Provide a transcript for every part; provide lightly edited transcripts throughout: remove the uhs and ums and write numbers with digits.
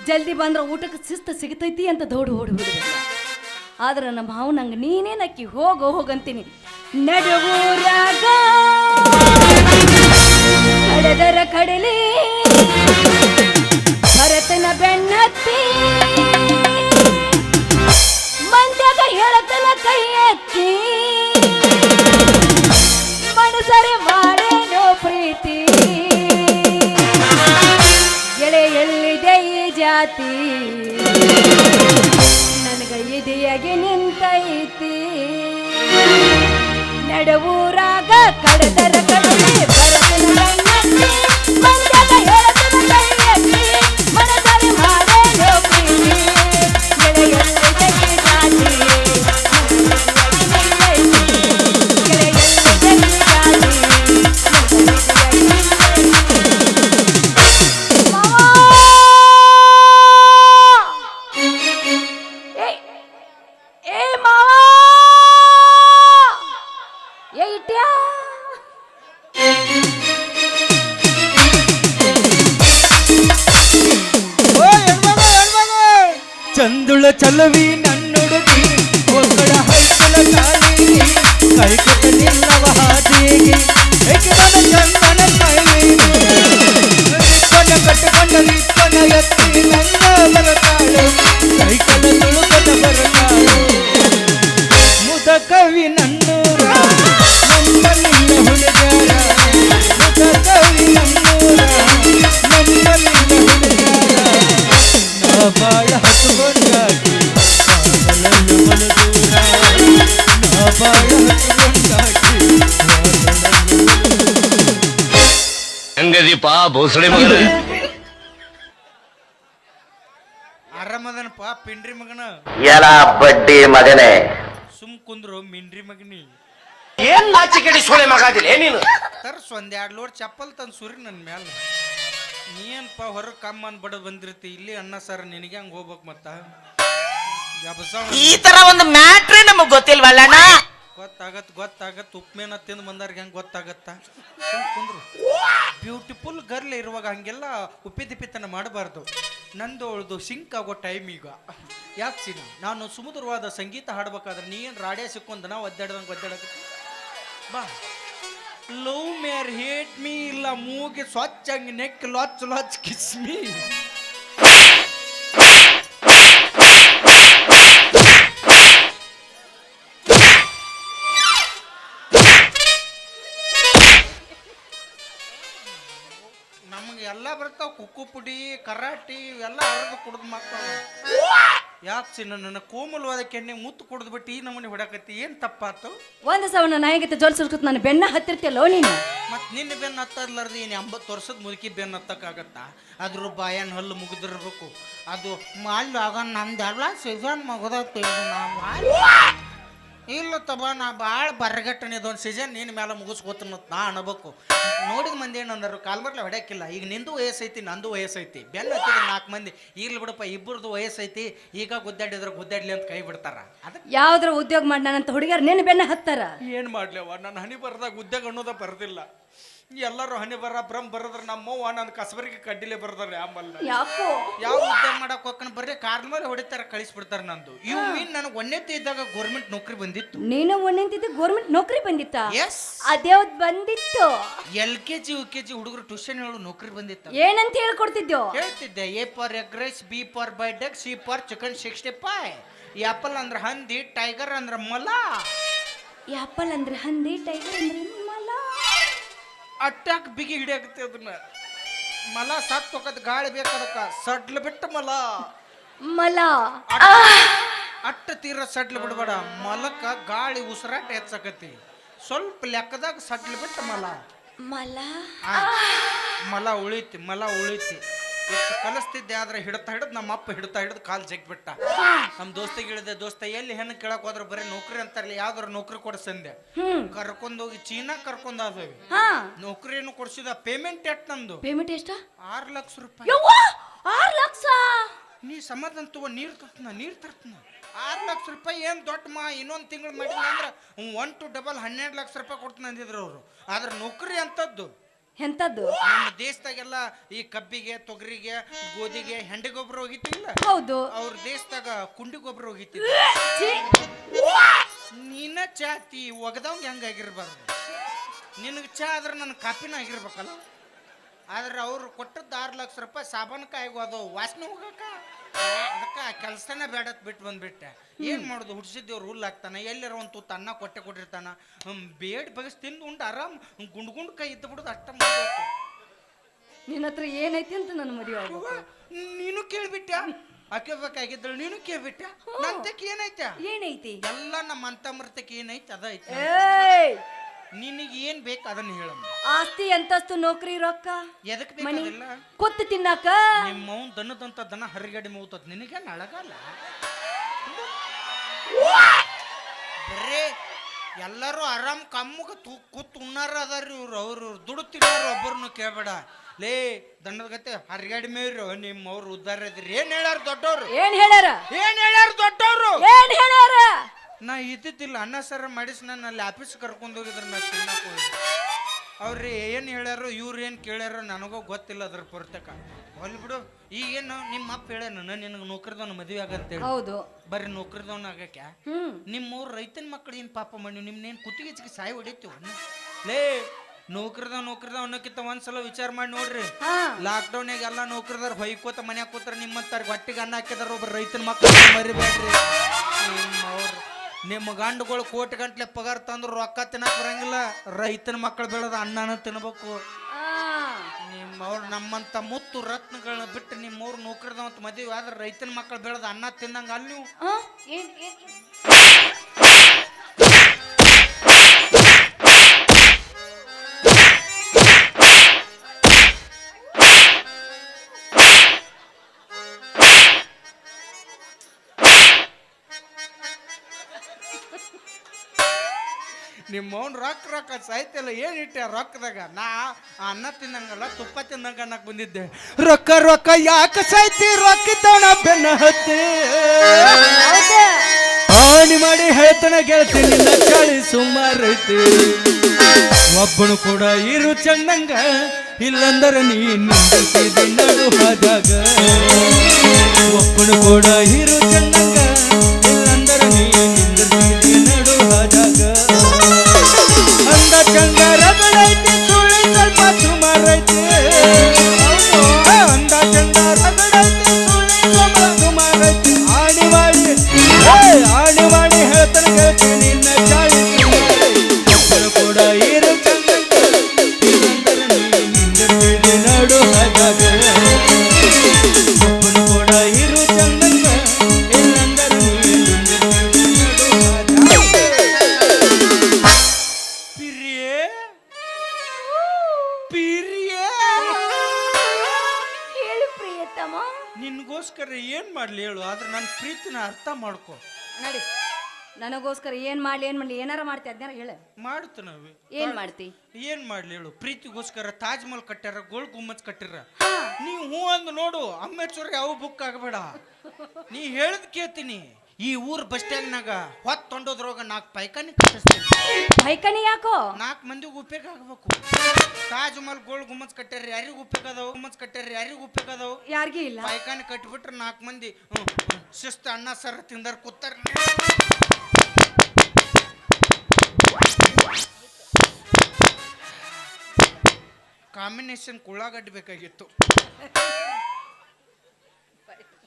ಜಲ್ದಿ ಬಂದ್ರೆ ಊಟಕ್ಕೆ ಶಿಸ್ತು ಸಿಗ್ತೈತಿ ಅಂತ ದೌಡು ಓಡಿಬಿಡ್ಬೇಕು. ಆದ್ರೆ ನಮ್ಮ ಮಾವು ನಂಗೆ ನೀನೇನಕ್ಕಿ ಹೋಗಂತೀನಿ. ನಡುವೂರಾಗ ಕಡದರ ಕಡಲಿ ಭರತನ ಬೆನ್ನತ್ತಿ ಮಂದ್ಯಾಗ ಹೇಳತನ ಕೈ ಎತ್ತಿ ಮನಸರೆ ಮಾಡೇನೋ ಪ್ರೀತಿ ಗೆಳೆ ಎಲ್ಲಿದೆ ಈ ಜಾತಿ ನನಗ ಇದೆಯಾಗಿ ನಿಂತೈತಿ. ನಡುವೂರಾಗ ಕಡದರ ಕಡಲಿ ಭರತನ ಬೆನ್ನತ್ತಿ ಮಂದ್ಯಾಗ ಹೇಳತನ ಕೈ ಎತ್ತಿ ಮನಸರೆ ಮಾಡೇನೋ ಪ್ರೀತಿ ಗೆಳೆ ಎಲ್ಲಿದೆ ಈ ಜಾತಿ ಚಂದುಳ ಚಲವಿ ನನ್ನುಡುಗಿ ಒಕ್ಕಡ ಹೈಕಲ ಕಾಲಿ ಕೈ ಕೊಟ್ಟ ನಿಲ್ಲವ ಹಾದಿಗೆ ಏಕವನ ಚಂದನ ಕೈಲಿ ರಿಪ್ಪನ ಕಟ್ಟಕೊಂಡ ರಿಪ್ಪನ ಎತ್ತಿ ನನ್ನ ಬರತಾಳು ಸೈಕಲ ತುಳುಕದ ಬರತಾಳು ಮುದ ಕವಿ ನನ್ನೂರ ನಮ್ಮಲ್ಲಿಲ್ಲ ಹುಡುಗಾರ ಮುದ ಕವಿ ನನ್ನೂರ ನಮ್ಮಲ್ಲಿಲ್ಲ ಹುಡುಗಾರ ನಾ ಬಾಳ ಹತ್ತುಕೊಂಡಾಗಿ ಬಾಳಲು ಬಲದೂರ ನಾ ಬಾಳ ಹತ್ತುಕೊಂಡಾಗಿ ಹೆಂಗದೀಪ ಭೋಸಳೆ ಮಗನ ಆರಾಮದನಪ್ಪ ಪಿಂಡ್ರಿ ಮಗನ ಎಲ್ಲ ಬಡ್ಡಿ ಮಗನೇ ಸುಮ್ ಕುಂದ್ರು ಮಿಂಡ್ರಿ ಮಗನಿ ಏನ್ ನಾಚಿಕೆಡಿ ಸೋಳೆ ಮಗಾದಿಲ್ಲ ನೀನು ತರ್ಸ್ ಒಂದ್ ಲೋಡ್ ಚಪ್ಪಲ್ ತಂದು ಸುರಿ ನನ್ನ ಮ್ಯಾಲ ನೀ ಏನಪ್ಪ ಹೊರಗೆ ಕಮ್ಮನ್ ಬಡದ್ ಬಂದಿರ್ತಿ ಇಲ್ಲಿ ಅನ್ನ ಸಾರ ನಿನಗೆ ಹಂಗ ಹೋಗ್ಬೇಕು ಮತ್ತ ಈ ತರ ಒಂದು ಮ್ಯಾಟ್ರೇ ನಮಗ್ ಗೊತ್ತಿಲ್ವಲ್ಲಣ್ಣ. ಗೊತ್ತಾಗತ್ ಉಪ್ಮೇನ ತಿಂದು ಬಂದವ್ರಿಗೆ ಹೆಂಗ್ ಗೊತ್ತಾಗತ್ತ ಕುಂದ್ರು ಬ್ಯೂಟಿಫುಲ್ ಗರ್ಲ್ ಇರುವಾಗ ಹಂಗೆಲ್ಲ ಉಪ್ಪಿದಿಪ್ಪಿತನ ಮಾಡಬಾರ್ದು. ನಂದು ಅವಳದು ಸಿಂಕ್ ಆಗೋ ಟೈಮ್ ಈಗ. ಯಾಕೆ ಸಿನ ನಾನು ಸುಮಧುರವಾದ ಸಂಗೀತ ಹಾಡ್ಬೇಕಾದ್ರೆ ನೀ ಏನ್ ರಾಡ್ಯ ಸಿಕ್ಕೊಂದ ನಾವು ಒದ್ದಾಡಕ ಬಾ. ಲವ್ ಮೇರ್ ಹೇಟ್ ಮೀ ಇಲ್ಲ ಮೂಗೆ ಸ್ವಚ್ಛಂಗ್ ನೆಕ್ ಲಾಚ್ ಲಾಚ್ ಕಿಸ್ ಮೀ. ನಮಗೆ ಎಲ್ಲ ಬರ್ತಾವ ಕುಕ್ಕು ಪುಡಿ ಕರಾಟಿ ಇವೆಲ್ಲ ಅರ್ದು ಕುಡ್ದು ಮಕ್ಕಳು. ಯಾಕೆ ಚಿನ್ನ ನನ್ನ ಕೋಮಲವಾದ ಕೆನ್ನೆ ಮುತ್ತು ಕುಡ್ದು ಬಿಟ್ಟು ಈ ನಮೂನಿ ಹೊಡಕತ್ತಿ ಏನ್ ತಪ್ಪಾತು? ಒಂದು ಸವನ ನಾಯಿಗತ್ತೆ ಜೋಲ್ಸಿರ್ಕತ್ ನಾನು ಬೆನ್ನ ಹತ್ತಿರ್ತಿಯಲ್ಲೋ ನೀನು. ಮತ್ ನಿನ್ನ ಬೆನ್ನ ಹತ್ತರ್ಲಾರ್ದು ಏನು 80 ವರ್ಷದ ಮುದುಕಿ ಬೆನ್ನ ಹತ್ತಕ್ಕಾಗತ್ತಾ? ಅದ್ರ ಬಾಯನ್ ಹಲ್ಲು ಮುಗಿದಿರ್ಬೇಕು. ಅದು ಮಾಲ್ ಆಗ ನಮ್ದೆಲ್ಲ ಸೀಸನ್ ಮುಗದೈತಿ. ಇಲ್ಲ ತಬ ನಾ ಭಾಳ ಬರಗಟ್ಟನೆ ಇದೊಂದು ಸೀಸನ್ ನಿನ್ನ ಮೇಲೆ ಮುಗಿಸ್ಕೋತನ ನಾ ಅನ್ಬೇಕು. ನೋಡಿದ ಮಂದಿ ಏನಂದರು ಕಾಲ್ಮರ್ಲೆ ಹೊಡ್ಯಾಕಿಲ್ಲ. ಈಗ ನಿಂದು ವಯಸ್ಸೈತಿ ನಂದು ವಯಸ್ಸೈತಿ. ಬೆನ್ನ ಹತ್ತಿದ್ರೆ 4 ಮಂದಿ ಇರ್ಲಿ ಬಿಡಪ್ಪ ಇಬ್ಬರದು ವಯಸ್ಸೈತಿ ಈಗ ಗುದ್ದಾಡಿದ್ರೆ ಗುದ್ದಾಡ್ಲಿ ಅಂತ ಕೈ ಬಿಡ್ತಾರ. ಅದಕ್ಕೆ ಯಾವ್ದ್ರ ಉದ್ಯೋಗ ಮಾಡ್ನಾನಂತ ಹುಡುಗಿಯರು ನಿನ್ನ ಬೆನ್ನ ಹತ್ತಾರ. ಏನು ಮಾಡ್ಲವ ನನ್ನ ಹನಿ ಬರದಾಗ ಉದ್ಯೋಗ ಅನ್ನೋದ ಬರ್ದಿಲ್ಲ. ಎಲ್ಲರೂ ಹನಿ ಬ್ರಹ್ಮ ಬರದ್ರ ನಮ್ಮವ್ವ ನನ್ನ ಕಸಬರಿಗೆ ಕಡ್ಡಿಲೆ ಬರ್ದಾರೆ ಆಮಲ್ಲ. ಯಾಕೋ ಯಾವ ಉದ್ಯೋಗ ಮಾಡಕ್ ಹೋಗ್ಕೊಂಡು ಬರ್ರಿ ಕಾರ್ ಮೇಲೆ ಹೊಡಿತಾರ ಕಳಿಸ್ಬಿಡ್ತಾರ. ನಂದು ಇವು ಮೀನ್ ನನಗೆ ಒಂದೇತಿ ಇದ್ದಾಗ ಗೌರ್ಮೆಂಟ್ ನೌಕರಿ ಬಂದಿತ್ತು. ನೀನು ಒಂದಿಂತಿದ್ದು ಗೋರ್ಮೆಂಟ್ ನೌಕರಿ ಬಂದಿತ್ತ? ಎಸ್ ಅದೇವ್ದು ಬಂದಿತ್ತು. LKG UKG ಹುಡುಗರು ಟ್ಯೂಷನ್ ಹೇಳು ನೌಕರಿ ಬಂದಿತ್ತು. ಏನಂತ ಹೇಳ್ಕೊಡ್ತಿದ್ಯೋ? ಹೇಳ್ತಿದ್ದೆ A for egg rice, B for boiled egg, C for chicken 65. Apple ಅಂದ್ರೆ ಹಂದಿ, ಟೈಗರ್ ಅಂದ್ರೆ ಮಲ. ಆಪಲ್ ಅಂದ್ರೆ ಹಂದಿ, ಟೈಗರ್ ಅಂದ್ರೆ ಮಲ. ಅಟ್ಟಾಕ್ ಬಿಗಿ ಹಿಡಿಯಾಕತ್ತೆ ಅದನ್ನ. ಮಲ ಸತ್ ಹೋಗದ್ ಗಾಳಿ ಬೇಕದಕ್ಕ ಸಡ್ಲು ಬಿಟ್ಟ ಮಲ. ಮಲ ಅಟ್ಟ ತೀರ ಸಡ್ಲು ಬಿಡಬೇಡ. ಮಲಕ್ಕ ಗಾಳಿ ಉಸಿರಾಟ ಹೆಚ್ಚಕತಿ. ಸ್ವಲ್ಪ ಲೆಕ್ಕದಾಗ ಸಡ್ಲು ಬಿಟ್ಟ ಮಲ. ಮಲ ಮಲ ಉಳಿತಿ. ಕಲಿಸ್ತಿದ್ದೆ ಆದ್ರೆ ಹಿಡಿದು ನಮ್ಮ ಅಪ್ಪ ಹಿಡಿದು ಕಾಲ್ ಜಗ್ಬಿಟ್ಟ. ನಮ್ಮ ದೋಸ್ತಿಗೆ ಹೇಳಿದೆ, ದೋಸ್ತ ಎಲ್ಲಿ ಹೆಣ್ಣು ಕೇಳಕ್ ಹೋದ್ರೆ ಬರೀ ನೌಕರಿ ಅಂತಾರಲ್ಲ, ಯಾವ್ದಾರ ನೌಕರಿ ಕೊಡ್ಸಂದೆ. ಕರ್ಕೊಂಡೋಗಿ ಚೀನಾ ಕರ್ಕೊಂಡಾದ್ವಿ. ನೌಕರಿಯನ್ನು ಕೊಡ್ಸಿದ. ಪೇಮೆಂಟ್ ಎಟ್ ನಂದು? ಪೇಮೆಂಟ್ ಎಷ್ಟ? 6 ಲಕ್ಷ ರೂಪಾಯಿ. 6 ಲಕ್ಷ? ನೀ ಸಮಾಧಾನ ತಗೋ, ನೀರ್ ತರ್ತನ 6 ಲಕ್ಷ ರೂಪಾಯಿ ಏನ್ ದೊಡ್ಡ ಇನ್ನೊಂದು ತಿಂಗಳು ಮಾಡಿಲ್ಲ ಅಂದ್ರೆ 1 to 12 12 ಲಕ್ಷ ರೂಪಾಯಿ ಕೊಡ್ತೀನಿ ಅಂದಿದ್ರು ಅವರು. ಆದ್ರೆ ನೌಕರಿ ಅಂತದ್ದು ಎಂತದ್ದು? ನಮ್ಮ ದೇಶದಾಗೆಲ್ಲ ಈ ಕಬ್ಬಿಗೆ ತೊಗರಿಗೆ ಗೋಧಿಗೆ ಹೆಂಡಿ ಗೊಬ್ಬರ ಹೋಗಿತ್ತಿಲ್ಲ, ಹೌದು. ಅವ್ರ ದೇಶದಾಗ ಕುಂಡಿ ಗೊಬ್ಬರ ಹೋಗಿತ್ತಿಲ್ಲ. ಛೀ, ನೀನ ಚಾತಿ ಒಗದವಂಗ ಹೆಂಗಾಗಿರ್ಬಾರ್ದು, ನಿನಗೆ ಚಾ ಆದ್ರೆ ನನ್ನ ಕಾಪಿನ ಆಗಿರ್ಬೇಕಲ್ಲ. ಆದ್ರೆ ಅವ್ರು ಕೊಟ್ಟದ್ದು 6 ಲಕ್ಷ ರೂಪಾಯಿ ಸಾಬಾನಕಾಯಿಗೂ ಅದು ವಾಸನೆ ಹೋಗಕ್ಕ, ಅದಕ್ಕೆ ಕೆಲಸನೇ ಬೇಡತ್ ಬಿಟ್ಟು ಬಂದ್ಬಿಟ್ಟೆ. ಏನು ಮಾಡೋದು, ಹುಡ್ಸಿದ್ದೇವ್ರು ಹುಲ್ಲು ಹಾಕ್ತಾನೆ, ಎಲ್ಲಾರ ಒಂದು ತುತ್ತು ಅನ್ನ ಕೊಟ್ಟಿರ್ತಾನ, ಬೇಡ್ ಬಗಸ್ ತಿಂದು ಉಂಡು ಆರಾಮ್ ಗುಂಡ್ ಕೈ ಇದ್ದು ಬಿಡೋದು ಅಷ್ಟ ಮಾಡೋದು. ನಿನ್ನ ಹತ್ರ ಏನೈತಿ ಅಂತ ನನ್ನ ಮದುವೆ ಆಗ್ಬೇಕು. ನೀನು ಕೇಳ್ಬಿಟ್ಟ, ಹಾಕಬೇಕಾಗಿದ್ದಳು ನೀನು ಕೇಳ್ಬಿಟ್ಟ. ನಂತಕ್ಕೆ ಏನೈತ? ಏನೈತಿ? ಎಲ್ಲ ನಮ್ಮ ಅಂತ ಮರ್ತಕ್ಕೆ ಏನೈತಿ ಅದ ಐತಿ. ಏಯ್, ನಿನಗೆ ಏನ್ ಬೇಕು ಅದನ್ನ ಹೇಳಮ್ಮ. ಆಸ್ತಿ ಅಂತಸ್ತು ನೌಕರಿ ರೊಕ್ಕ ಎದಕ್ ಮನಿ ಬೇಕಾಗಿಲ್ಲ? ಕೊತ್ತು ತಿನ್ನಾಕ. ನಿಮ್ಮ ಅವ್ನ್ ದನದಂತ ದನ ಹರಿಗಡಿ ಮೂತದ್ ನಿನಗೆ ನಳಗಲ್ಲ. ಬರೇ ಎಲ್ಲರೂ ಆರಾಮ್ ಕಮ್ಮಗ ಕೂತ್ ಉಣ್ಣಾರ ಅದಾರ್ರಿ ಇವ್ರು. ಅವ್ರು ದುಡ್ಡು ತಿನ್ನೋರು ಒಬ್ಬರನ್ನು ಕೇಳಬೇಡ. ಲೇ ದನದ ಗತೆ ಹರಿಗಡಿ ಮೇವ್ರಿ ನಿಮ್ಮ ಅವ್ರು ಉದ್ದಾರ ಇದ್ರಿ. ಏನ್ ಹೇಳ್ಯಾರ ದೊಡ್ಡವ್ರು? ಏನ್ ಹೇಳ್ಯಾರ? ಏನ್ ಹೇಳ್ಯಾರ ದೊಡ್ಡವ್ರು? ಏನ್ ಹೇಳ್ಯಾರ? ನಾ ಇದ್ದಿದ್ದಿಲ್ಲ, ಅನ್ನ ಸರ ಮಾಡಿಸಿ ನಾನು ಅಲ್ಲಿ ಆಫೀಸ್ ಕರ್ಕೊಂಡು ಹೋಗಿದ್ರು, ನಾ ತಿನ್ನಕ್ಕೆ ಹೋಗಿದ್ದೆ. ಅವ್ರಿ ಏನು ಹೇಳ್ಯಾರೋ ಇವ್ರು ಏನು ಕೇಳ್ಯಾರೋ ನನಗೂ ಗೊತ್ತಿಲ್ಲ ಅದ್ರ ಪುರ್ತಕ. ಹೊಲ್ ಬಿಡು. ಈಗೇನು ನಿಮ್ಮ ಅಪ್ಪ ಹೇಳ್ಯಾನ ನಿನಗೆ ನೌಕರಿದವನ ಮದುವೆ ಆಗಂತೇಳಿ. ಹೌದು. ಬರ್ರಿ ನೌಕರಿದವನ ಆಗಕ್ಕೆ. ನಿಮ್ಮವ್ರು ರೈತನ ಮಕ್ಕಳು ಏನು ಪಾಪ ಮಾಡಿ ನಿಮ್ನೇನು ಕುತ್ತಿಗೆ ಚಿಕ್ಕಿ ಸಾಯಿ ಹೊಡಿತೀವ ಲೇ. ನೌಕರಿದವ್ ಅನ್ನೋಕ್ಕಿಂತ ಒಂದ್ಸಲ ವಿಚಾರ ಮಾಡಿ ನೋಡ್ರಿ. ಲಾಕ್ಡೌನ್ಯಾಗ ಎಲ್ಲ ನೌಕರಿದಾರ ಹೊಯ್ಕೋತ ಮನ್ಯಾಗ ಕೂತಾರ, ನಿಮ್ಮಂತಾರ ಹೊಟ್ಟಿಗೆ ಅನ್ನ ಹಾಕಿದಾರ. ಒಬ್ಬರು ರೈತನ ಮಕ್ಕಳು ಮರಿಬೇಡ್ರಿ. ನಿಮ್ಮ ಗಂಡುಗಳು ಕೋಟಿ ಗಂಟ್ಲೆ ಪಗಾರ ತಂದ್ರು ರೊಕ್ಕ ತಿನ್ನಕ್ ಬರಂಗಿಲ್ಲ. ರೈತನ ಮಕ್ಕಳು ಬೆಳೆದ ಅನ್ನನ ತಿನ್ಬೇಕು. ನಿಮ್ಮವ್ರು ನಮ್ಮಂತ ಮುತ್ತು ರತ್ನಗಳನ್ನ ಬಿಟ್ಟು ನಿಮ್ಮವ್ರು ನೌಕರಿದವಂತ ಮದುವೆ ಆದ್ರೆ ರೈತನ ಮಕ್ಕಳು ಬೆಳೆದ ಅನ್ನ ತಿನ್ನಂಗ ಅಲ್ಲಿ ನೀವು. ನಿಮ್ಮ ಅವ್ನು ರೊಕ್ಕ ಸಾಯ್ತಿಲ್ಲ. ಏನು ಇಟ್ಟೆ ರೊಕ್ಕದಾಗ? ನಾ ಅನ್ನ ತಿನ್ನಂಗಲ್ಲ ತುಪ್ಪ ತಿನ್ನಂಗ ಅನ್ನಕ್ ಬಂದಿದ್ದೆ. ರೊಕ್ಕ ಯಾಕೆ ಸಾಯ್ತಿ? ರೊಕ್ಕಿದ್ದವನ ಬೆನ್ನ ಹತ್ತಿ ಹಾನಿ ಮಾಡಿ ಹೇಳ್ತಾನೆ ಗೆಳತಿ ನಿನ್ನ ಚಾಳಿ ಸುಮಾರೈತಿ. ಒಬ್ಬನು ಕೂಡ ಇರು ಚಂದಂಗ, ಇಲ್ಲಂದರೆ ನೀನು ನಡು ಹಾದಾಗ. ಒಬ್ಬನು ಕೂಡ ಇರು ಚಂದಂಗ, ಇಲ್ಲಂದರೆ ನೀನು ನಡು ಹಾದಾಗ. ಅಂದ ಚಂದ ರಗಡೈತಿ ಸುಳಿ ಸ್ವಲ್ಪ ಸುಮಾರೈತಿ. ಅಂದ ಚಂದ ರಗಡೈತಿ ಸುಳಿ ಸ್ವಲ್ಪ ಸುಮಾರೈತಿ. ಆಡಿ ಮಾಡಿ ಹೇಳ್ತಾನೆ ಗೆಳತಿ ನಿನ್ನ ಚಾಳಿ ಕೂಡ ಇರು ಚಂದ, ನಡು ಹಾದಾಗ. ಒಬ್ಬನು ಕೂಡ ಇರು ಚಂದಂಗ, ಇಲ್ಲಂದರೆ ನಿನ್ಗೋಸ್ಕರ ಏನ್ ಮಾಡ್ಲಿ ಹೇಳು? ಆದ್ರೆ ನನ್ನ ಪ್ರೀತಿನ ಅರ್ಥ ಮಾಡ್ಕೊ. ನಡಿ, ನನಗೋಸ್ಕರ ಏನ್ ಮಾಡ್ಲಿ ಏನಾರ ಮಾಡ್ತಿ ಅದ್ನಾರ ಹೇಳ. ಮಾಡ್ತು ನಾವು. ಏನ್ ಮಾಡ್ತಿ? ಏನ್ ಮಾಡ್ಲಿ ಹೇಳು? ಪ್ರೀತಿಗೋಸ್ಕರ ತಾಜ್ ಮಹಲ್ ಕಟ್ಟ್ಯಾರ, ಗೋಲ್ ಗುಮ್ಮಚ್ ಕಟ್ಟಿರ. ನೀವು ಹೂ ಅಂದ್ ನೋಡು, ಅಮ್ಮೇಶ್ವರ ಯಾವ ಬುಕ್ ಆಗಬೇಡ. ನೀ ಹೇಳದ್ ಕೇಳ್ತೀನಿ. ಈ ಊರ್ ಬಸ್ ಸ್ಟ್ಯಾಂಡ್ನಾಗ ಹೊತ್ತೊಂಡೋದ್ರೊಳಗ 4 ಪೈಕಾನಿ ಕಟ್ಟಿಸ್ತೀನಿ. ಪೈಕಾನಿ ಯಾಕೋ? 4 ಮಂದಿಗೆ ಉಪಯೋಗ ಆಗ್ಬೇಕು. ತಾಜ್ ಮಹಲ್ ಗೋಲ್ ಗುಮ್ಮಚ್ ಕಟ್ಟ್ಯಾರ, ಯಾರಿಗೂ ಉಪಯೋಗ ಅದಾವ? ಗುಮ್ಮಚ್ ಕಟ್ಟ್ಯಾರ, ಯಾರಿಗೂ ಉಪಯೋಗ ಅದಾವ? ಯಾರಿಗೂ ಇಲ್ಲ. ಪೈಕಾನಿ ಕಟ್ಬಿಟ್ರೆ 4 ಮಂದಿ ಶಿಸ್ತ ಅನ್ನ ಸರ ತಿಂದಾರ ಕೂತಾರ. ಕಾಂಬಿನೇಷನ್ ಉಳ್ಳಾಗಡ್ಡಿ ಬೇಕಾಗಿತ್ತು.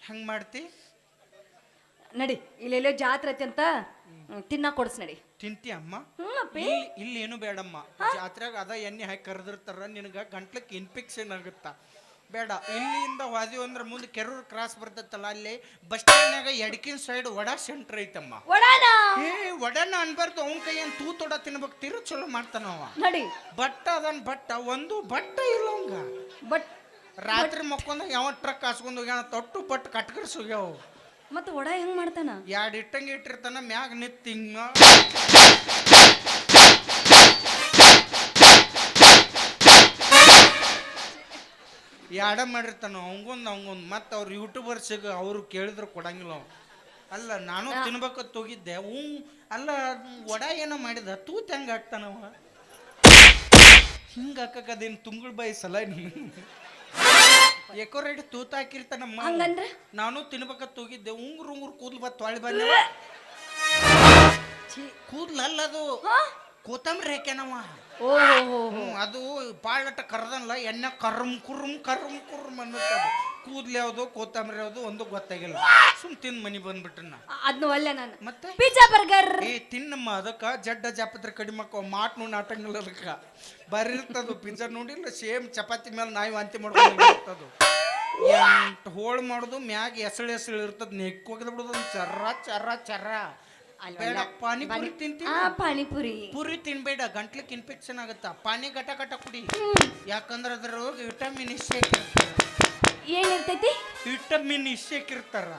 ಹಂಗ್ ಮಾಡ್ತಿ? ನಡಿ, ಇಲ್ಲೆಲ್ಲೋ ಜಾತ್ರೆ ಐತಿ ಅಂತ ತಿನ್ನ ಕೊಡ್ಸ್ ನಡಿ. ತಿಂತಿ ಅಮ್ಮ? ಇಲ್ಲಿ ಏನು ಬೇಡಮ್ಮ. ಜಾತ್ರೆಗ ಅದ ಎಣ್ಣೆ ಹಾಕಿ ಕರೆದಿರ್ತಾರ, ನಿನಗ ಗಂಟ್ಲಕ್ಕೆ ಇನ್ಫೆಕ್ಷನ್ ಆಗುತ್ತ. ಬೇಡ. ಇಲ್ಲಿಂದ ವಾದಿ ಅಂದ್ರೆ ಮುಂದೆ ಕೆರೂರ್ ಕ್ರಾಸ್ ಬರ್ತೈತಲ್ಲ, ಅಲ್ಲಿ ಬಸ್ ಸ್ಟ್ಯಾಂಡ್ನಾಗ ಎಡಕಿನ ಸೈಡ್ ವಡಾ ಸೆಂಟರ್ ಐತಮ್ಮ. ವಡಾನ ಅನ್ಬಾರ್ದು, ಅವನ ಕೈಯನ್ ತೂತೊಡ ತಿನ್ಬೇಕು. ತಿರು ಚಲೋ ಮಾಡ್ತಾನವ. ನಡಿ. ಬಟ್ಟ ಅದನ್ ಬಟ್ಟ ಒಂದು ಬಟ್ಟ ಇಲ್ಲ ಅವಂಗ. ಬಟ್ ರಾತ್ರಿ ಮಕ್ಕೊಂದ ಯಾವ ಟ್ರಕ್ ಹಾಸ್ಕೊಂಡ್ ಹೋಗ್ಯಾನ, ತೊಟ್ಟು ಬಟ್ ಕಟ್ಕರ್ಸ್ ಹೋಗ್ಯಾವ. ಮತ್ತೆ ವಡ ಹೆಂಗ್ ಮಾಡ್ತಾನ? 2 ಇಟ್ಟಂಗೆ ಇಟ್ಟಿರ್ತಾನ, ಮ್ಯಾಗ ನಿತ್ ಹಿಂಗ ಯಾಡ ಮಾಡಿರ್ತಾನ. ಅವಂಗೊಂದು ಮತ್ತೆ ಅವ್ರು ಯೂಟ್ಯೂಬರ್ಸಿಗೆ ಅವರು ಕೇಳಿದ್ರು ಕೊಡಂಗಿಲ್ಲ. ಅಲ್ಲ ನಾನು ತಿನ್ಬೇಕಂತ ಹೋಗಿದ್ದೆ. ಅಲ್ಲ ವಡ ಏನೋ ಮಾಡಿದ, ತೂತ್ ಹೆಂಗ ಆಗ್ತಾನವ? ಹಿಂಗ ಹಾಕದೇನು ತುಂಗಳ ಬಾಯಿ ಸಲ ನೀನು ಏಕೋ ರೇಟ್ ತೂತ ಹಾಕಿರ್ತಾನಮ್ಮ ಹಂಗಂದ್ರೆ ನಾನು ತಿನ್ಬೇಕಂತ ಹೋಗಿದ್ದೆ ಉಂಗ್ರು ಕೂದ್ಲು ಬತ್ ತೊಳಿ ಬಂದ ಕೂದ್ಲಲ್ಲ ಅದು ಕೋತಂಬರಿ ಹಾಕ್ಯಾನವ ಓಹೋ ಅದು ಬಾಳಟ ಕರ್ದಲ್ಲ ಎಣ್ಣೆ ಕರ್ಮ್ ಕುರ್ಮ್ ಅನ್ನುತ್ತದು ಕೂದ್ಲು ಯಾವುದು ಕೋತಂಬರಿ ಯಾವುದು ಒಂದು ಗೊತ್ತಾಗಿಲ್ಲ ಸುಮ್ ತಿಂದ್ ಮನಿ ಬಂದ್ಬಿಟ್ರನ್ನ ಅದ್ನು ಅಲ್ಲೇ ನಾನು ಮತ್ತೆ ಪಿಜ್ಜಾ ಬರ್ಗರ್ ತಿನ್ನಮ್ಮ ಅದಕ್ಕ ಜಡ್ಡ ಜಾಪತ್ರ ಕಡಿಮೆ ಮಾಟ್ ನೋಡಿ ನಾಟಂಗಿಲ್ಲ ಅದಕ್ಕ ಬರಿರ್ತದು ಪಿಜ್ಜಾ ನೋಡಿಲ್ಲ ಸೇಮ್ ಚಪಾತಿ ಮೇಲೆ ನಾಯಿ ವಾಂತಿ ಮಾಡ್ಕೊಂಡು ಎಂಟು ಹೋಳು ಮಾಡೋದು ಮ್ಯಾಗ ಎಸಳು ಇರ್ತದ ನೆಕ್ ಹೋಗಿದ್ ಬಿಡೋದು ಚರ್ರ ಬೇಡ ಪಾನಿಪುರಿ ತಿಂತೀನಿ ಪಾನಿಪುರಿ ಪುರಿ ತಿನ್ಬೇಡ ಗಂಟ್ಲಿಕ್ ಇನ್ಫೆಕ್ಷನ್ ಆಗುತ್ತಾ ಪಾನಿ ಗಟ ಕುಡಿ ಯಾಕಂದ್ರೆ ಅದ್ರ ವಿಟಮಿನ್ ಏನಿರ್ತೈತಿ ವಿಟಮಿನ್ ಇರ್ತಾರ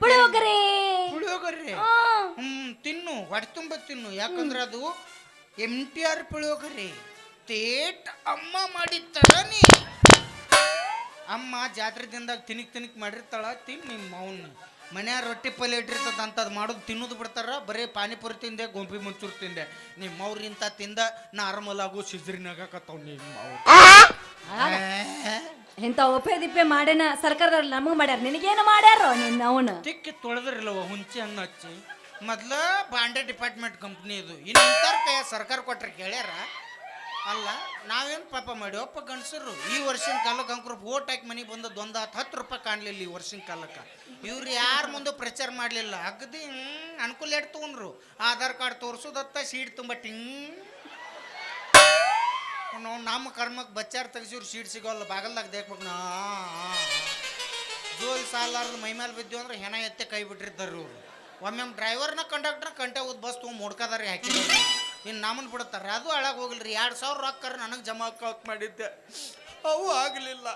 ಪುಳಿಯೋಗರೆ ತಿನ್ನು ಹೊಟ್ಟೆ ತುಂಬ ತಿನ್ನು ಯಾಕಂದ್ರೆ ಅದು MTR ಪುಳಿಯೋಗರೆ ತೇಟ್ ಅಮ್ಮ ಮಾಡಿರ್ತಾಳ ನೀ ಅಮ್ಮ ಜಾತ್ರೆ ದಿನದಾಗ ತಿನಿಕ್ ಮಾಡಿರ್ತಾಳ ತಿನ್ ನಿಮ್ಮ ಅವನ್ ಮನ್ಯಾಗ ರೊಟ್ಟಿ ಪಲ್ಯ ಇಟ್ಟಿರ್ತದ ಅಂತದ್ ಮಾಡೋದು ತಿನ್ನೋದು ಬಿಡ್ತಾರ ಬರೀ ಪಾನಿಪುರಿ ತಿಂದೆ ಗೋಂಬಿ ಮುಂಚೂರು ತಿಂದೆ ನಿಮ್ಮ ಅವ್ರಿಂತ ತಿಂದ ನಾರ್ಮಲ್ ಆಗೋ ಸಿಜ್ರಿನಾಗತ್ತವ್ ನಿಮ್ಮ ಇಂಥ ಒಪ್ಪೆ ದಿಪ್ಪೆ ಮಾಡೇನ ಸರ್ಕಾರದವ್ರು ನಮಗ್ ಮಾಡ್ಯಾರ ನಿನಗೇನು ಮಾಡ್ಯಾರೋ ನಿನ್ನ ಅವನು ತಿಕ್ಕಿ ತೊಳೆದ್ರಿಲ್ಲವ ಹುಂಚಿ ಹಣ್ಣು ಹಚ್ಚಿ ಮೊದ್ಲ ಬಾಂಡೆ ಡಿಪಾರ್ಟ್ಮೆಂಟ್ ಕಂಪ್ನಿ ಇದು ಇನ್ನೊಂಥರ ಕೈಯ ಸರ್ಕಾರ ಕೊಟ್ರೆ ಕೇಳ್ಯಾರ ಅಲ್ಲ ನಾವೇನು ಪಾಪ ಮಾಡಿವಪ್ಪ ಗಂಡಸರು ಈ ವರ್ಷಿನ ಕಾಲಕ್ಕೆ ಅಂಕರು ಓಟ್ ಹಾಕಿ ಮನೆಗೆ ಬಂದದ್ದು ಒಂದು 10 ರೂಪಾಯಿ ಕಾಣಲಿಲ್ಲ ಈ ವರ್ಷಿನ ಕಾಲಕ್ಕೆ ಇವ್ರು ಯಾರ ಮುಂದೆ ಪ್ರಚಾರ ಮಾಡಲಿಲ್ಲ ಅಗದಿ ಅನುಕೂಲ ಎಟ್ ತೊಗೊಂಡ್ರು ಆಧಾರ್ ಕಾರ್ಡ್ ತೋರಿಸೋದತ್ತ ಸೀಟ್ ತುಂಬ ನಾವು ನಮ್ಮ ಕರ್ಮಕ್ಕೆ ಬಚ್ಚಾರ ತೆಗ್ಸಿವ್ರು ಸೀಟ್ ಸಿಗೋಲ್ಲ ಬಾಗಲ್ದಾಗ ದೇಕ್ಬೇಕು ನಾ ಜೋಲ್ ಸಾಲಾರ್ದು ಮೈ ಮೇಲೆ ಬಿದ್ದೀವಿ ಅಂದ್ರೆ ಹೆಣ ಎತ್ತೆ ಕೈ ಬಿಟ್ಟಿರ್ತಾರೆ ಇವರು ಒಮ್ಮೆ ಡ್ರೈವರ್ನ ಕಂಡಕ್ಟರ್ ಕಂಟೆ ಹೋದ್ ಬಸ್ ತೊಗೊಂಡು ಮುಡ್ಕದಾರಿ ಹಾಕಿದ್ರು ಇನ್ನು ನಮ್ಮನ್ನು ಬಿಡ್ತಾರೆ ಅದು ಹಾಳಾಗಿ ಹೋಗಿಲ್ರಿ 2000 ರೊಕ್ಕ ನನಗೆ ಜಮಾ ಅಕೌಂಟ್ ಮಾಡಿದ್ದೆ ಅವು ಆಗಲಿಲ್ಲ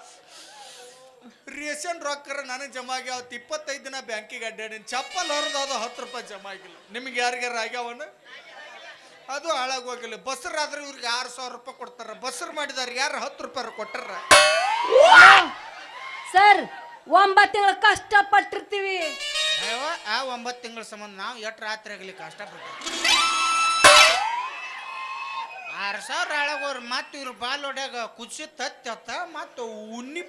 ರೇಷನ್ ರೊಕ್ಕರ ನನಗೆ ಜಮಾ ಆಗ್ಯಾವ 25 ದಿನ ಬ್ಯಾಂಕಿಗೆ ಅಡ್ಡಾಡಿನ ಚಪ್ಪಲ್ ಹೊರದು ಅದು 10 ರೂಪಾಯಿ ಜಮಾ ಆಗಿಲ್ಲ ನಿಮ್ಗೆ ಯಾರಿಗಾರ ಆಗ್ಯಾವನ ಅದು ಹಾಳಾಗಿ ಹೋಗಿಲ್ಲ ಬಸ್ಸರಾದ್ರೆ ಇವ್ರಿಗೆ 6000 ರೂಪಾಯಿ ಕೊಡ್ತಾರ ಬಸ್ಸರ್ ಮಾಡಿದಾರೆ ಯಾರು 10 ರೂಪಾಯಿ ಕೊಟ್ಟಾರ ಸರ್ 9 ತಿಂಗಳು ಕಷ್ಟಪಟ್ಟಿರ್ತೀವಿ ಆ 9 ತಿಂಗಳ ಸಂಬಂಧ ನಾವು ಎಷ್ಟು ರಾತ್ರಿ ಆಗಲಿ ಕಷ್ಟಪಟ್ಟು 6000 ಹಾಳಾಗೋರು ಮತ್ತೆ ಇವ್ರು ಬಾಲ್ ಹೊಡ್ಯಾಗ ಕುದಿಸಿ ತತ್ತ ಮತ್ತು ಉನ್ನಿ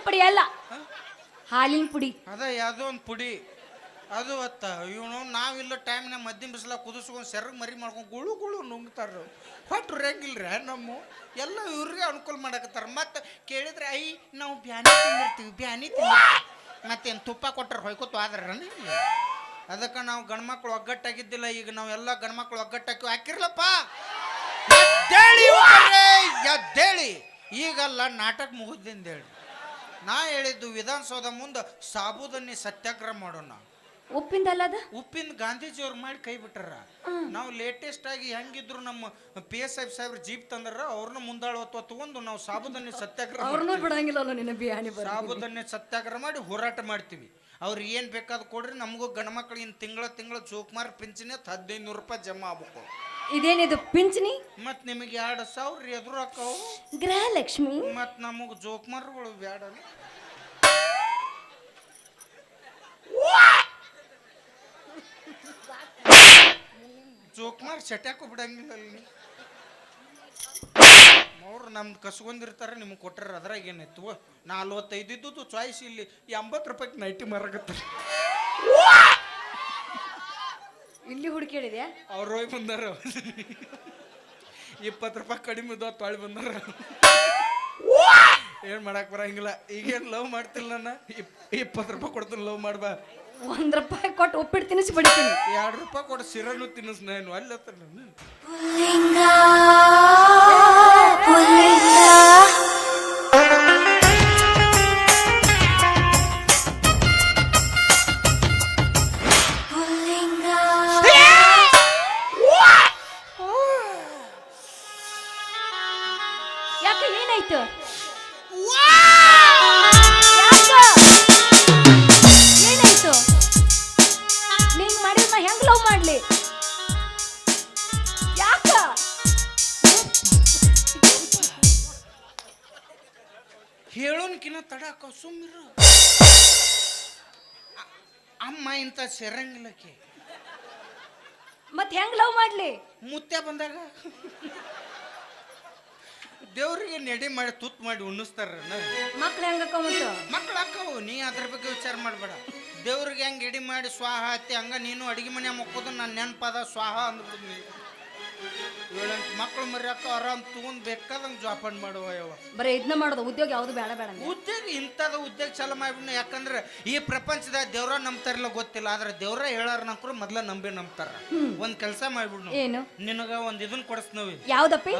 ಪುಡಿ ಅಲ್ಲ ಹಾಲಿನ ಪುಡಿ ಅದ ಯಾವುದೋ ಒಂದು ಪುಡಿ ಅದು ಅತ್ತ ಇವನು ನಾವಿಲ್ಲ ಟೈಮ್ನಾಗ ಮದ್ದಿನ ಬಿಸಿಲಾಗ ಕುದಿಸ್ಕೊಂಡು ಸೆರಗ್ ಮರಿ ಮಾಡ್ಕೊಂಡು ಗುಳು ನುಂಗ್ತಾರ ಹೊಟ್ಟು ರಂಗಿಲ್ರ ನಮ್ಮ ಎಲ್ಲ ಇವ್ರಿಗೆ ಅನುಕೂಲ ಮಾಡಕತ್ತಾರ ಮತ್ತು ಕೇಳಿದ್ರೆ ನಾವು ಬ್ಯಾನಿ ತಿಂದಿರ್ತೀವಿ ಮತ್ತೇನು ತುಪ್ಪ ಕೊಟ್ಟರೆ ಹೊಯ್ಕೋತು ಆದ್ರೆ ಅದಕ್ಕೆ ನಾವು ಗಂಡ್ಮಕ್ಳು ಒಗ್ಗಟ್ಟಾಗಿದ್ದಿಲ್ಲ ಈಗ ನಾವೆಲ್ಲ ಗಂಡ್ಮಕ್ಳು ಒಗ್ಗಟ್ಟಾಕಿ ಹಾಕಿರ್ಲಪ್ಪ ಎದ್ದೇಳಿ ಈಗಲ್ಲ ನಾಟಕ ಮುಗಿದಿಂದೇಳಿ ನಾ ಹೇಳಿದ್ದು ವಿಧಾನಸೌಧ ಮುಂದೆ ಸಾಬೂದನ್ನಿ ಸತ್ಯಾಗ್ರಹ ಮಾಡೋಣ ಉಪ್ಪಿಂದಲ್ಲದ ಉಪ್ಪಿನ ಗಾಂಧೀಜಿಯವ್ರು ಮಾಡಿ ಕೈ ಬಿಟ್ಟಾರ ನಾವು ಲೇಟೆಸ್ಟ್ ಆಗಿ ಹೆಂಗಿದ್ರು ನಮ್ಮ PS ಸಾಹೇಬ್ರ ಜೀಪ್ ತಂದ್ರ ಅವ್ರನ್ನ ಮುಂದಾಳುವತ್ವ ತಗೊಂಡು ನಾವು ಸಾಬೂದನ್ನಿ ಸತ್ಯಾಗ್ರಹ ಅವ್ರನ್ನೂ ಬಿಡಂಗಿಲ್ಲ ನಿನ್ನ ಬಿಯಾನಿ ಸಾಬೂದನ್ನಿ ಸತ್ಯಾಗ್ರಹ ಮಾಡಿ ಹೋರಾಟ ಮಾಡ್ತೀವಿ ಅವ್ರು ಏನು ಬೇಕಾದ ಕೊಡ್ರಿ ನಮಗೂ ಗಂಡ್ಮಕ್ಳು ಇನ್ನು ತಿಂಗಳ ಜೋಕುಮಾರ್ ಪಿಂಚಣಿ 1500 ರೂಪಾಯಿ ಜಮಾ ಆಗ್ಬೇಕು ಇದೇನಿದು ಪಿಂಚಣಿ ಮತ್ತು ನಿಮಗೆ 2000 ಎದುರು ಹಾಕವು ಗೃಹಲಕ್ಷ್ಮಿ ಮತ್ತು ನಮಗೆ ಜೋಕುಮಾರ್ಗಳು ಬೇಡ ಜೋಕುಮಾರ್ ಚಟ್ಯಾಕು ಬಿಡಂಗಿಲ್ಲ ಅಲ್ಲಿ ಅವ್ರು ನಮ್ದು ಕಸ್ಕೊಂಡಿರ್ತಾರೆ ನಿಮ್ಗೆ ಕೊಟ್ಟಾರ ಅದ್ರಾಗ ಏನಾಯ್ತು 45 ಇದ್ದು ಚಾಯ್ಸ್ ಇಲ್ಲಿ 80 ರೂಪಾಯಿಗೆ ನೈಟಿ ಮಾರಾಕತ್ತಾರೆ ಇಲ್ಲಿ ಹುಡುಕಿಡಿದ್ಯಾ ಅವ್ರು ಹೋಗಿ ಬಂದಾರ 20 ರೂಪಾಯಿ ಕಡಿಮೆ ಇದ್ದು ತೊಳಿ ಬಂದಾರ ಏನು ಮಾಡಕ್ ಬರಂಗಿಲ್ಲ ಈಗೇನು ಲವ್ ಮಾಡ್ತಿಲ್ಲ ನಾನು 20 ರೂಪಾಯಿ ಕೊಡ್ತೀನಿ ಲವ್ ಮಾಡ್ಬಾ 1 ರೂಪಾಯಿ ಕೊಟ್ಟು ಉಪ್ಪಿಟ್ಟು ತಿನ್ನಿಸಿ ಬಿಡ್ತೀನಿ 2 ರೂಪಾಯಿ ಕೊಟ್ಟು ಸಿರನು ತಿನ್ನಿಸ್ ನಾನು ಅಲ್ಲಿ ಹತ್ರ ನಾನು ಯಾಕೆ ಏನಾಯ್ತು ಏನಾಯ್ತು ನೀನ್ ಮಾಡಿದ್ರೆ ಹೆಂಗ್ ಲವ್ ಮಾಡ್ಲಿ ಯಾಕ ಹೇಳೋನ್ಕಿನ್ನ ತಡಾಕ ಸುಮ್ಮಿರು ಅಮ್ಮ ಇಂಥ ಸೇರಂಗಿಲ್ಲಕ್ಕೆ ಮತ್ ಹೆಂಗ್ ಲವ್ ಮಾಡ್ಲಿ? ಮುತ್ಯ ಬಂದಾಗ ದೇವ್ರಿಗೆ ನೆಡಿ ಮಾಡಿ ತುತ್ತು ಮಾಡಿ ಉಣ್ಣಿಸ್ತಾರ ಮಕ್ಳು ಹೆಂಗಕ್ಕ ಮತ್ತು ಮಕ್ಳು ಹಾಕವು. ನೀ ಅದ್ರ ಬಗ್ಗೆ ವಿಚಾರ ಮಾಡಬೇಡ. ದೇವ್ರಿಗೆ ಹೆಂಗೆ ಎಡಿ ಮಾಡಿ ಸ್ವಾಹ ಹತ್ತಿ ಹಂಗ ನೀನು ಅಡಿಗೆ ಮನೆ ಮಕ್ಕೋದು ನನ್ನ ನೆನಪದ ಸ್ವಾಹ ಅಂದ್ಬಿಟ್ಟು ನೀ 7-8 ಮಕ್ಳು ಮರ್ಯಾಕ ಆರಾಮ್ ತಗೊಂಡ್ ಬೇಕಾದಂಗೆ ಜೋಪಾನ ಮಾಡುವ ಯಾವ ಬರೀ ಇದನ್ನ ಮಾಡೋದು ಉದ್ಯೋಗ ಯಾವ್ದು ಬೇಡ ಬೇಡ ಉದ್ಯೋಗ ಇಂಥದ ಉದ್ಯೋಗ ಚಾಲು ಮಾಡ್ಬಿಡ್ನ. ಯಾಕಂದ್ರೆ ಈ ಪ್ರಪಂಚದಾಗ ದೇವ್ರ ನಂಬ್ತಾರಿಲ್ಲ ಗೊತ್ತಿಲ್ಲ, ಆದ್ರೆ ದೇವ್ರ ಹೇಳಾರ ನಂಬ್ರು ಮೊದ್ಲ ನಂಬ್ತಾರ. ಒಂದ್ ಕೆಲಸ ಮಾಡ್ಬಿಡ್ನು, ಏನು ನಿನಗ ಒಂದ್ ಇದನ್ ಕೊಡಿಸ್ನವಿ. ಯಾವ್ದಪ್ಪಿ?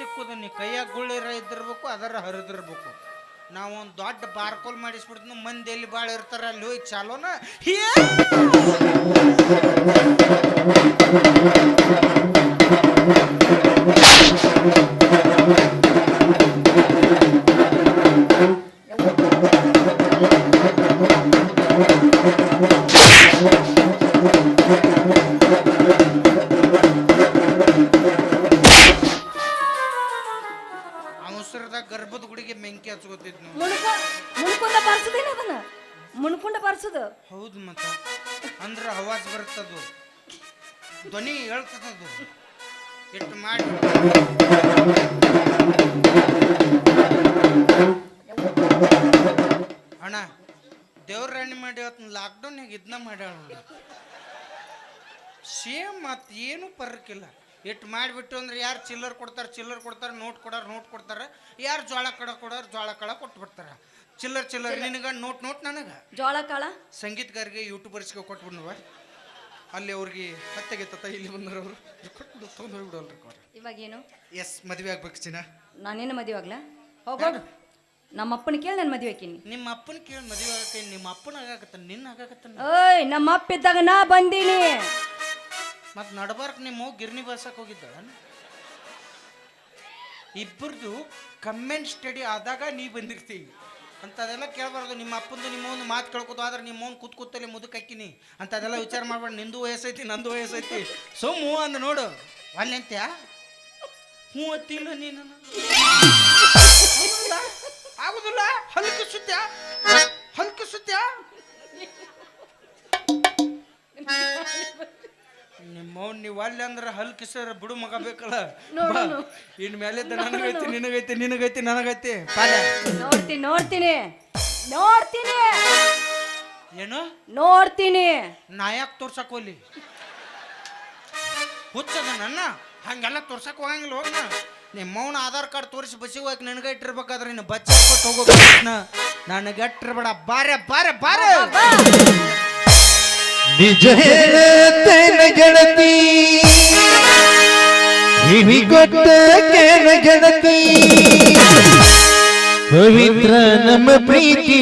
ತಿಕ್ಕುದ ನೀ ಕೈಯಾಗ ಗುಳ್ಳಿರ ಇದ್ದಿರ್ಬೇಕು, ಅದರ ಹರಿದಿರ್ಬೇಕು. ನಾವು ಒಂದು ದೊಡ್ಡ ಬಾರ್ಕೋಲ್ ಮಾಡಿಸ್ಬಿಡ್ತೀನಿ, ಮಂದಿ ಎಲ್ಲಿ ಭಾಳ ಇರ್ತಾರ ಅಲ್ಲಿ ಹೋಗಿ ಚಾಲೋನ ಅವಸರದಾಗ ಗರ್ಭದ ಗುಡಿಗೆ ಮೆಂಕಿ ಹಚ್ಕೋತಿದ್ ನಾವು. ಮುನ್ಕೊಂಡ ಬಾರ್ಸದೇನ ಅದನ್ನ ಮುನ್ಕೊಂಡ ಬಾರ್ಸದು. ಹೌದು ಮತ್ತ ಅಂದ್ರ ಅವಾಜ್ ಬರ್ತದು, ಧ್ವನಿ ಹೇಳ್ತದದು. ಎಷ್ಟು ಮಾಡಿ ಅಣ್ಣ ದೇವ್ರ ರಾಣಿ ಮಾಡಿ ಲಾಕ್ಡೌನ್ಯಾಗ ಇದನ್ನ ಮಾಡ್ಯಾಳ ಸೇಮ್. ಮತ್ತು ಏನು ಪರ್ಕಿಲ್ಲ. ಇಟ್ಟು ಮಾಡಿಬಿಟ್ಟು ಅಂದ್ರೆ ಯಾರು ಚಿಲ್ಲರ್ ಕೊಡ್ತಾರೆ, ನೋಟ್ ಕೊಡ್ತಾರೆ. ಯಾರು ಜೋಳ ಕೊಡೋರು ಜೋಳ ಕಳ ಕೊಟ್ಬಿಡ್ತಾರೆ. ಚಿಲ್ಲರ್ ನಿನಗೆ ನೋಟ್ ನನಗೆ ಜೋಳ ಕಾಳ. ಸಂಗೀತಗಾರಿಗೆ ಯೂಟ್ಯೂಬರ್ಸ್ಗೆ ಕೊಟ್ಬಿಡ್ನವ. ಅಲ್ಲಿ ಅವ್ರಿಗೆ ಹತ್ತೆಗೆ ಇಲ್ಲಿ ಬಂದರು ಅವರು ಕೊಟ್ಟು ತೊಗೊಂಡು ಹೋಗ್ಬಿಡಲ್ರಿ. ಇವಾಗ ಏನು? ಎಸ್, ಮದುವೆ ಆಗ್ಬೇಕು ಚಿನ್ನ. ನಾನೇನು ಮದುವೆ ಆಗ್ಲಾ? ಹೋಗೋಡು. ನಮ್ಮ ಅಪ್ಪನ ಕೇಳಿ ನಾನು ಮದುವೆ ಆಕೀನಿ. ನಿಮ್ಮ ಅಪ್ಪನ ಕೇಳಿ ಮದುವೆ ಆಗಕ್ಕೆ ನಿಮ್ಮ ಅಪ್ಪನ ಆಗಾಕತ್ತ ನಿನ್ನ ಆಗಾಕತ್ತ. ಓಯ್ ನಮ್ಮ ಅಪ್ಪ ಇದ್ದಾಗ ನಾ ಬಂದೀನಿ. ಮತ್ತು ನಡಬಾರ್ಕ್ ನಿಮ್ಮ ಗಿರ್ನಿ ಬಸಕ್ಕೆ ಹೋಗಿದ್ದ. ಇಬ್ಬರದು ಕಮೆಂಟ್ ಸ್ಟಡಿ ಆದಾಗ ನೀ ಬಂದಿರ್ತೀವಿ ಅಂಥದೆಲ್ಲ ಕೇಳಬಾರ್ದು. ನಿಮ್ಮ ಅಪ್ಪಂದು ನಿಮ್ಮವನು ಮಾತು ಕೇಳ್ಕೊತು, ಆದ್ರೆ ನಿಮ್ಮವನು ಕೂತಲ್ಲಿ ಮುದುಕ್ ಹಾಕಿನಿ ಅಂಥದೆಲ್ಲ ವಿಚಾರ ಮಾಡ್ಬೇಡ. ನಿಂದು ವಯಸ್ಸೈತಿ ನಂದು ವಯಸ್ಸೈತಿ. ಹ್ಞೂ ಅಂದ ನೋಡು ಅಲ್ಲಿ ಅಂತ್ಯಾ ಹ್ಞೂ ಅತ್ತಿಲ್ಲ ನೀನು ಆಗುದಿಲ್ಲ. ಹಲ್ಕ ಸುತ್ಯ ನಿಮ್ಮವ್ ನೀವು ಅಲ್ಲಿ ಅಂದ್ರೆ ಹಲ್ಕಿಸರ ಬಿಡು ಮಗ ಬೇಕಲ್ಲ. ಇನ್ ಮೇಲಿದ್ದ ನನಗೈತಿ ನನಗೈತಿ ಪಾಲ. ನೋಡ್ತೀನಿ ಏನು ನೋಡ್ತೀನಿ. ನಾಯಕ್ ತೋರ್ಸಕ್ ಹೋಲಿ ಹುಚ್ಚದ ನನ್ನ ಹಂಗೆಲ್ಲ ತೋರ್ಸಕ್ ಹೋಗಂಗಿಲ್ಲ. ಹೋಗ್ನ ನಿಮ್ಮವನ ಆಧಾರ್ ಕಾರ್ಡ್ ತೋರಿಸಿ ಬಸ್ಸಿಗೆ ಹೋಗಿ ನನಗೆ ಇಟ್ಟಿರ್ಬೇಕಾದ್ರೆ ಇನ್ನು ಬಚ್ಚ ಹೋಗೋ ನನಗೆ ಇಟ್ಟಿರ್ಬೇಡ. ಬಾರೆ ನಿಜ ಹೇಳತ್ತೇನ ಗೆಳತಿ, ಕಿವಿಗೊಟ್ಟೇನ ಗೆಳತಿ, ಪವಿತ್ರ ನಮ್ಮ ಪ್ರೀತಿ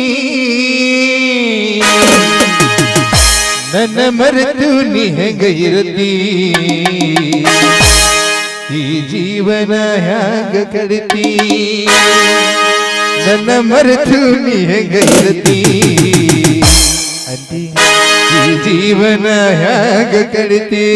ನನ್ನ ಮರೆತು ನೀ ಹೆಂಗ ಇರುತ್ತಿ, ಈ ಜೀವನ ಹ್ಯಾಂಗ ಕಡಿತಿ, ನನ್ನ ಮರೆತು ನೀ ಹೆಂಗ ಇರುತ್ತಿ ಅಂತಿ, ಈ ಜೀವನ ಹ್ಯಾಂಗ ಕಡಿತಿ.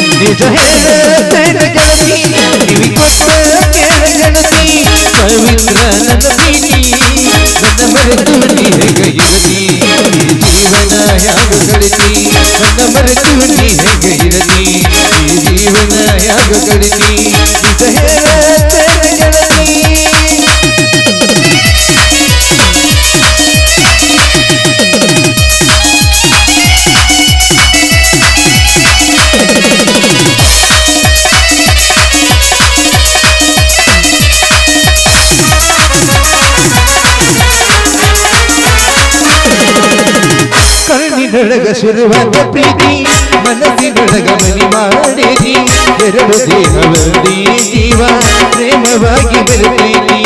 ನಿಜ ಹೇಳತ್ತೇನ ಗೆಳತಿ, ಕಿವಿಗೊಟ್ಟ ಕೇಳ ಗೆಳತಿ, ಪವಿತ್ರ ನನ್ನ ಪ್ರೀತಿ ನನ್ನ ಮರೆತು ನೀ ಹೇಗ ಇರತಿ, ಈ ಜೀವನ ಹ್ಯಾಂಗ ಕಡಿತಿ, ನನ್ನ ಮರೆತು ನೀ ಹೇಗ ಇರತಿ, ಈ ಜೀವನ ಹ್ಯಾಂಗ ಕಡಿತಿ. ನಿಜ ಹೇಳತ್ತೇನ ಗೆಳತಿ. ಕಣ್ಣಿನೊಳಗ ಶುರುವಾದ ಪ್ರೀತಿ, ಮನಸ್ಸಿನೊಳಗ ಮನಿ ಮಾಡೇನಿ, ಎರಡು ದೇಹವೊಂದೇ ಜೀವ ಪ್ರೇಮವಾಗಿ ಬೆರೆತೇನಿ.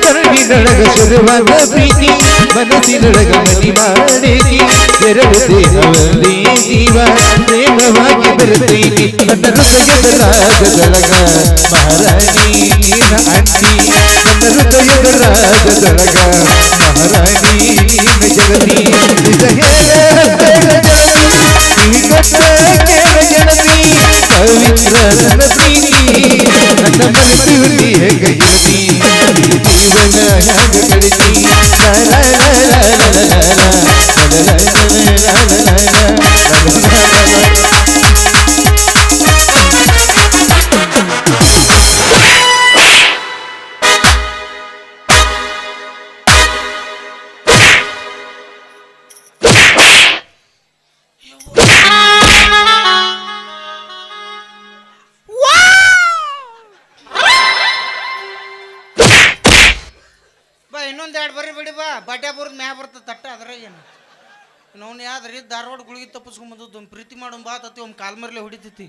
ಕಣ್ಣಿನೊಳಗ ಶುರುವಾದ ಪ್ರೀತಿ, ಮನಸ್ಸಿನೊಳಗ ಮನಿ ಮಾಡೇನಿ, ಎರಡು ದೇಹವೊಂದೇ ಜೀವ ಪ್ರೇಮವಾಗಿ ಮೆರೆದೀನಿ ನನ್ನ ಹೃದಯದ ರಾಗದೊಳಗ ಮಹಾರಾಣಿ ನೀನ ಅಂಟಿ ನನ್ನ ಹೃದಯದ ರಾಗದೊಳಗ ಮಹಾರಾಣಿ ನೀನ ಜಗತಿ ನಿಜ ಹೇಳ ಕೊಟ್ಟ ಕೇಳ ಗೆಳತಿ ಪವಿತ್ರ ನನ್ನ ಪ್ರೀತಿ ನನ್ನ ಮನಸ್ಸಿನಲ್ಲಿ ಹೇಗೆ ಗೆಳತಿ ಜೀವನ ಹೇಗೆ ಗೆಳತಿ ಬಾ ಇನ್ನೊಂದು ಎರಡು ಬರ್ರಿ ಬಿಡಿ ಬಾ ಬಡ್ಡೆ ಬರೋದು ಮ್ಯಾ ಬರ್ತದೆ ತಟ್ಟ ಅದ್ರ ಏನು ನಾವು ಯಾವ್ದ್ರಿ ಧಾರವಾಡ ಗುಳಿಗೆ ತಪ್ಪಿಸ್ಕೊಂಬಂದದ್ದು ಒಂದು ಪ್ರೀತಿ ಮಾಡೋಣ ಬಾತತಿ ಒಂದು ಕಾಲ್ಮರ್ಲೆ ಹೊಡಿತೈತಿ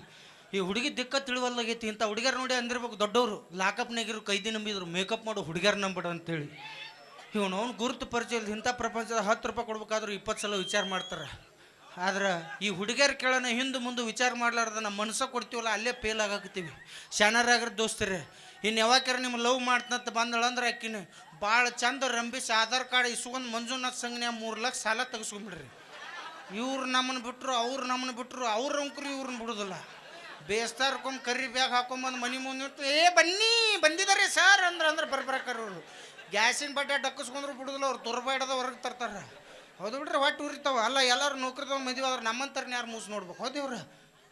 ಈ ಹುಡುಗಿ ದಿಕ್ಕ ತಿಳಿವಲ್ಲಾಗೈತಿ ಇಂಥ ಹುಡುಗಿಯರ್ ನೋಡಿ ಅಂದಿರ್ಬೇಕು ದೊಡ್ಡವರು ಲಾಕಪ್ನಾಗಿರು ಕೈದಿ ನಂಬಿದ್ರು ಮೇಕಪ್ ಮಾಡೋ ಹುಡುಗಿಯರ್ ನಂಬಿಡ ಅಂತೇಳಿ ಇವನು ಅವ್ನು ಗುರುತು ಪರಿಚಯ ಇಲ್ಲ ಇಂಥ ಪ್ರಪಂಚದ 10 ರೂಪಾಯಿ ಕೊಡ್ಬೇಕಾದ್ರೂ 20 ಸಲ ವಿಚಾರ ಮಾಡ್ತಾರೆ ಆದ್ರೆ ಈ ಹುಡುಗಿಯರ್ ಕೇಳೋಣ ಹಿಂದೆ ಮುಂದೆ ವಿಚಾರ ಮಾಡ್ಲಾರ್ದ ನಮ್ಮ ಮನಸ್ಸ ಕೊಡ್ತೀವಲ್ಲ ಅಲ್ಲೇ ಫೇಲ್ ಆಗಾಕತ್ತೀವಿ ಶಾಣರಾಗ್ರ ದೋಸ್ತರೇ ಇನ್ನು ಯಾವಾಗಾರ ನಿಮ್ಮ ಲವ್ ಮಾಡ್ತಂತ ಬಂದಳಂದ್ರೆ ಆಕಿನ ಭಾಳ ಚಂದ ರಂಬಿಸಿ ಆಧಾರ್ ಕಾರ್ಡ್ ಇಸ್ಕೊಂಡು ಮಂಜುನಾಥ್ ಸಂಘನ್ಯಾಗ 3 ಲಕ್ಷ ಸಾಲ ತೆಗೆಸ್ಕೊಂಬಿಡ್ರಿ ಇವ್ರು ನಮ್ಮನ್ನು ಬಿಟ್ಟರು ಅವ್ರ ಅಂಕರು ಇವ್ರನ್ನ ಬಿಡೋದಿಲ್ಲ ಬೇಸ್ತಾರ್ಕೊಂಡ್ ಕರ್ರಿ ಬ್ಯಾಗ್ ಹಾಕೊಂಬಂದು ಮನೆ ಮುಂದೆ ಏ ಬನ್ನಿ ಬಂದಿದ್ದಾರೆ ಸರ್ ಅಂದ್ರೆ ಬರ್ಬರಕ್ಕಾರ ಅವರು ಗ್ಯಾಸಿನ ಬಟ್ಟೆ ಡಕ್ಕಸ್ಕೊಂಡ್ರು ಬಿಡುದಿಲ್ಲ ಅವ್ರು ತುರ್ಬಾಡದ ಹೊರಗೆ ತರ್ತಾರೆ ಹೌದು ಬಿಡ್ರಿ ಹೊಟ್ಟೆ ಉರಿತಾವ ಅಲ್ಲ ಎಲ್ಲರೂ ನೌಕರಿದವ್ ಮದುವೆ ಆದ್ರೆ ನಮ್ಮಂತರ್ನ ಯಾರು ಮೂಸ್ ನೋಡ್ಬೇಕು ಹೌದಿವ್ರ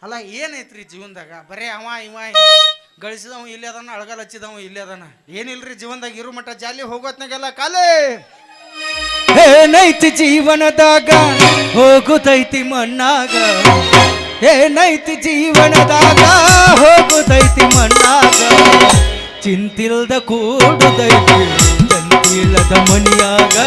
ಅಲ್ಲ ಏನೈತ್ರಿ ಜೀವನದಾಗ ಬರೇ ಇವ ಗಳಿಸಿದವ ಇಲ್ಲಿ ಅದಾನ ಅಳಗಲ್ ಹಚ್ಚಿದವ ಇಲ್ಲಿ ಅದಾನ ಏನಿಲ್ರಿ ಜೀವನದಾಗ ಇರು ಮಟ್ಟ ಜಾಲಿ ಹೋಗೋತ್ನಾಗೆಲ್ಲ ಕಾಲೇ ಏನೈತಿ ಜೀವನದಾಗ ಹೋಗುತ್ತೈತಿ ಮಣ್ಣಾಗ ಏನೈತಿ ಜೀವನದಾಗ ಹೋಗುತ್ತೈತಿ ಮಣ್ಣಾಗ ಚಿಂತಿಲ್ದ ಕೂಡುದೈತಿ ಚಂತಿಲ್ಲದ ಮನಿಯಾಗ